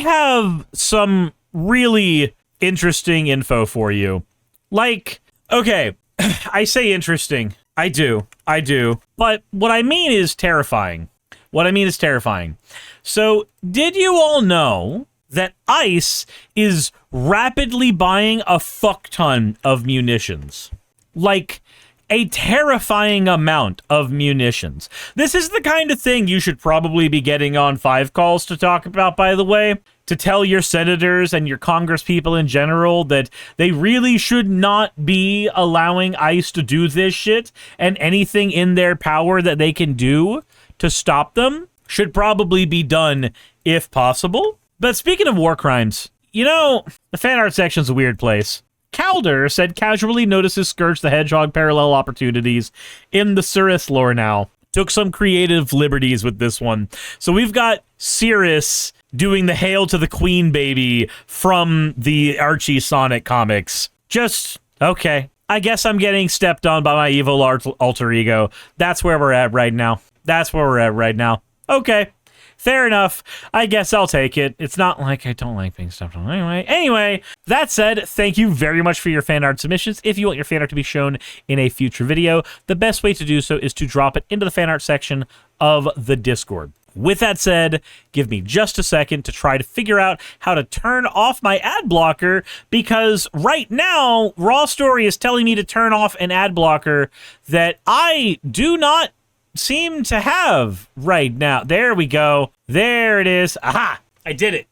have some really interesting info for you. Like, okay, I say interesting. I do. But what I mean is terrifying. So, did you all know that ICE is rapidly buying a fuck ton of munitions? Like, a terrifying amount of munitions. This is the kind of thing you should probably be getting on 5 calls to talk about, by the way, to tell your senators and your congresspeople in general that they really should not be allowing ICE to do this shit, and anything in their power that they can do to stop them should probably be done if possible. But speaking of war crimes, you know, the fan art section's a weird place. Calder said casually notices Scourge the Hedgehog parallel opportunities in the Suris lore now. Took some creative liberties with this one. So we've got Suris doing the Hail to the Queen baby from the Archie Sonic comics. Just, okay. I guess I'm getting stepped on by my evil alter ego. That's where we're at right now. Okay. Fair enough. I guess I'll take it. It's not like I don't like being stepped on anyway. That said, thank you very much for your fan art submissions. If you want your fan art to be shown in a future video, the best way to do so is to drop it into the fan art section of the Discord. With that said, give me just a second to try to figure out how to turn off my ad blocker, because right now, Raw Story is telling me to turn off an ad blocker that I do not seem to have right now. There we go. There it is. Aha! I did it.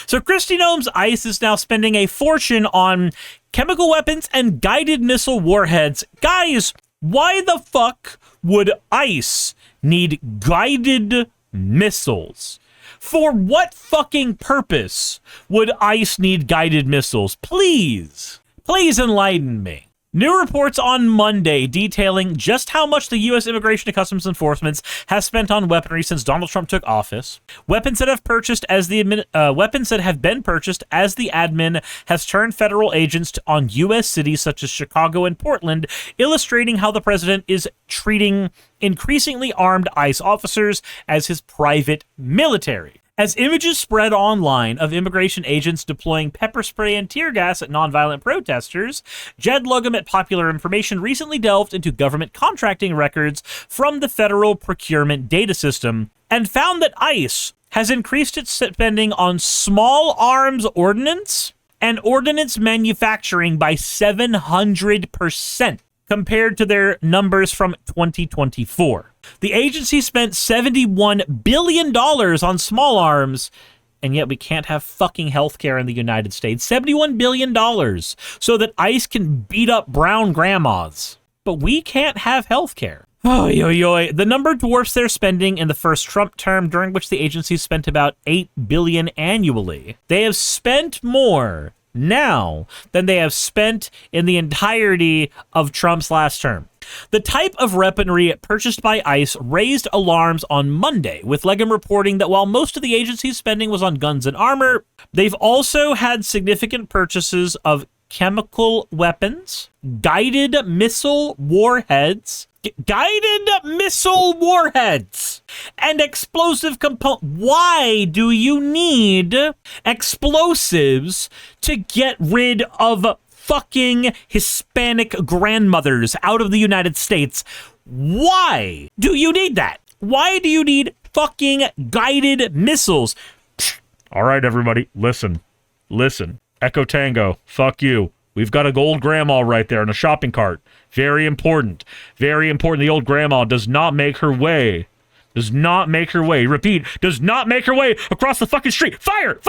So Christy Gnome's ICE is now spending a fortune on chemical weapons and guided missile warheads. Guys, why the fuck would ICE need guided missiles? For what fucking purpose would ICE need guided missiles? Please enlighten me. New reports on Monday detailing just how much the U.S. Immigration and Customs Enforcement has spent on weaponry since Donald Trump took office. Weapons that have been purchased as the admin has turned federal agents on U.S. cities such as Chicago and Portland, illustrating how the president is treating increasingly armed ICE officers as his private military. As images spread online of immigration agents deploying pepper spray and tear gas at nonviolent protesters, Jed Lugum at Popular Information recently delved into government contracting records from the Federal Procurement Data System and found that ICE has increased its spending on small arms ordnance and ordnance manufacturing by 700% compared to their numbers from 2024. The agency spent $71 billion on small arms, and yet we can't have fucking healthcare in the United States. $71 billion so that ICE can beat up brown grandmas. But we can't have healthcare. Oh, the number dwarfs their spending in the first Trump term, during which the agency spent about $8 billion annually. They have spent more now than they have spent in the entirety of Trump's last term. The type of weaponry purchased by ICE raised alarms on Monday, with Legum reporting that while most of the agency's spending was on guns and armor, they've also had significant purchases of chemical weapons, guided missile warheads, and explosive components. Why do you need explosives to get rid of fucking Hispanic grandmothers out of the United States? Why do you need that? Why do you need fucking guided missiles? All right, everybody, listen. Echo Tango, fuck you. We've got a old grandma right there in a shopping cart. Very important. The old grandma does not make her way. Repeat, does not make her way across the fucking street. Fire!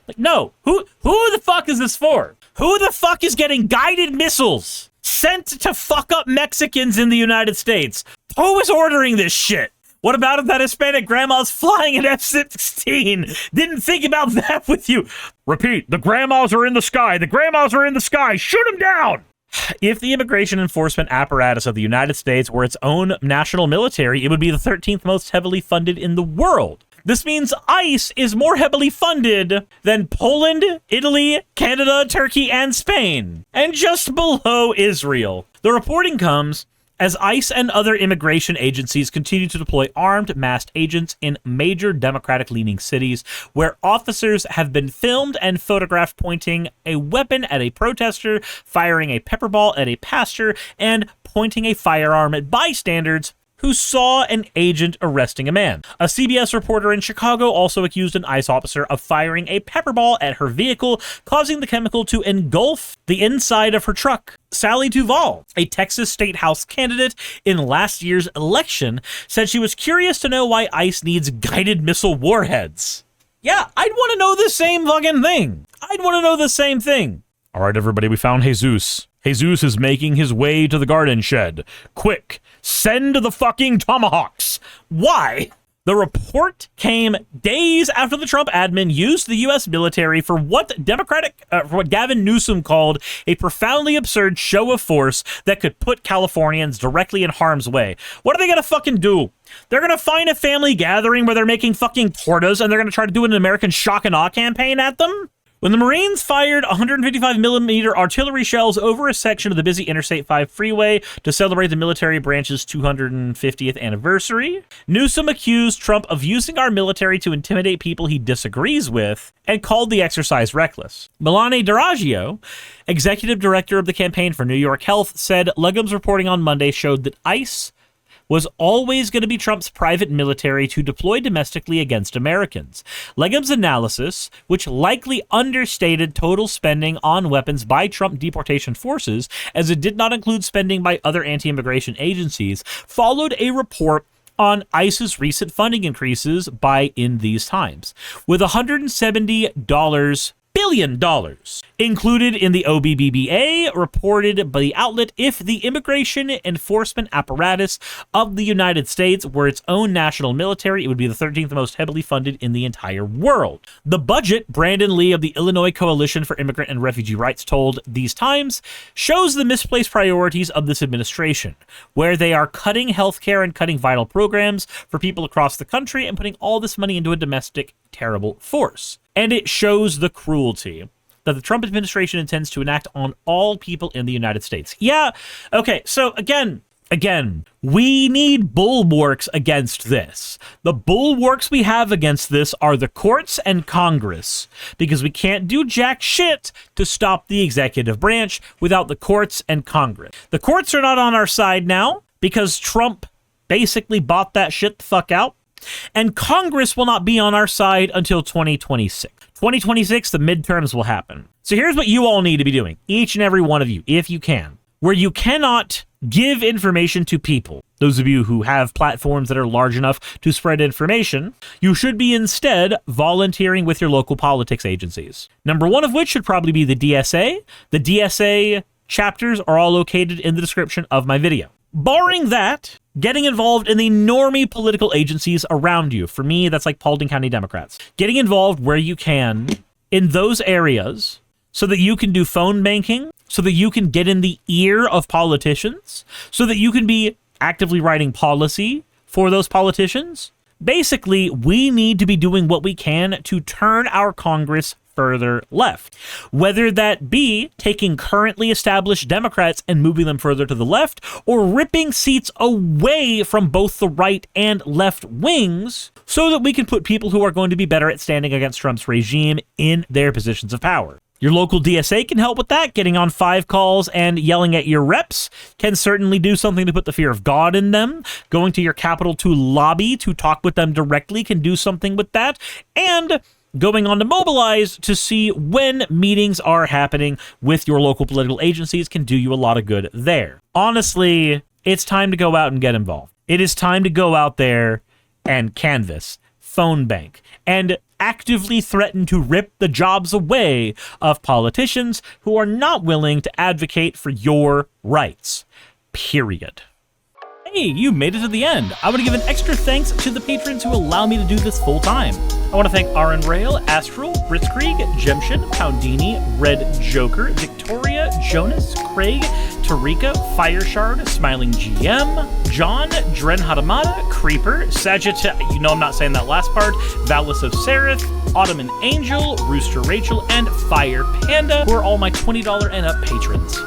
Like, no. Who the fuck is this for? Who the fuck is getting guided missiles sent to fuck up Mexicans in the United States? Who is ordering this shit? What about if that Hispanic grandma's flying an F-16? Didn't think about that with you. Repeat, the grandmas are in the sky. Shoot them down. If the immigration enforcement apparatus of the United States were its own national military, it would be the 13th most heavily funded in the world. This means ICE is more heavily funded than Poland, Italy, Canada, Turkey, and Spain, and just below Israel. The reporting comes as ICE and other immigration agencies continue to deploy armed masked agents in major Democratic-leaning cities where officers have been filmed and photographed pointing a weapon at a protester, firing a pepper ball at a pastor, and pointing a firearm at bystanders who saw an agent arresting a man. A CBS reporter in Chicago also accused an ICE officer of firing a pepper ball at her vehicle, causing the chemical to engulf the inside of her truck. Sally Duvall, a Texas State House candidate in last year's election, said she was curious to know why ICE needs guided missile warheads. Yeah, I'd want to know the same fucking thing. I'd want to know the same thing. All right, everybody, we found Jesus. Jesus is making his way to the garden shed. Quick, send the fucking tomahawks. Why? The report came days after the Trump admin used the U.S. military for what Gavin Newsom called a profoundly absurd show of force that could put Californians directly in harm's way. What are they gonna fucking do? They're gonna find a family gathering where they're making fucking tortas and they're gonna try to do an American shock and awe campaign at them? When the Marines fired 155mm artillery shells over a section of the busy Interstate 5 freeway to celebrate the military branch's 250th anniversary, Newsom accused Trump of using our military to intimidate people he disagrees with and called the exercise reckless. Melanie D'Aragio, executive director of the Campaign for New York Health, said Legum's reporting on Monday showed that ICE was always going to be Trump's private military to deploy domestically against Americans. Legum's analysis, which likely understated total spending on weapons by Trump deportation forces, as it did not include spending by other anti-immigration agencies, followed a report on ICE's recent funding increases in these times, with $170 billion included in the OBBBA, reported by the outlet. If the immigration enforcement apparatus of the United States were its own national military, it would be the 13th most heavily funded in the entire world. The budget, Brandon Lee of the Illinois Coalition for Immigrant and Refugee Rights told These Times, shows the misplaced priorities of this administration, where they are cutting healthcare and cutting vital programs for people across the country and putting all this money into a domestic terrible force. And it shows the cruelty that the Trump administration intends to enact on all people in the United States. Yeah, okay, so again, we need bulwarks against this. The bulwarks we have against this are the courts and Congress, because we can't do jack shit to stop the executive branch without the courts and Congress. The courts are not on our side now because Trump basically bought that shit the fuck out. And Congress will not be on our side until 2026. 2026, the midterms will happen. So here's what you all need to be doing, each and every one of you, if you can. Where you cannot give information to people, those of you who have platforms that are large enough to spread information, you should be instead volunteering with your local politics agencies. Number one of which should probably be the DSA. The DSA chapters are all located in the description of my video. Barring that, getting involved in the normie political agencies around you. For me, that's like Paulding County Democrats. Getting involved where you can in those areas so that you can do phone banking, so that you can get in the ear of politicians, so that you can be actively writing policy for those politicians. Basically, we need to be doing what we can to turn our Congress further left, whether that be taking currently established Democrats and moving them further to the left, or ripping seats away from both the right and left wings so that we can put people who are going to be better at standing against Trump's regime in their positions of power. Your local DSA can help with that. Getting on 5 calls and yelling at your reps can certainly do something to put the fear of God in them. Going to your Capitol to lobby to talk with them directly can do something with that. And going on to Mobilize to see when meetings are happening with your local political agencies can do you a lot of good there. Honestly, it's time to go out and get involved. It is time to go out there and canvass, phone bank, and actively threaten to rip the jobs away of politicians who are not willing to advocate for your rights. Period. Hey, you made it to the end. I want to give an extra thanks to the patrons who allow me to do this full time. I want to thank Aaron Rail, Astral, Britzkrieg, Jemshin, Poundini, Red Joker, Victoria, Jonas, Craig, Tarika, Fireshard, Smiling GM, John, Dren Hadamada, Creeper, Sagitta, you know I'm not saying that last part, Valis of Seraph, Ottoman Angel, Rooster Rachel, and Fire Panda, who are all my $20 and up patrons.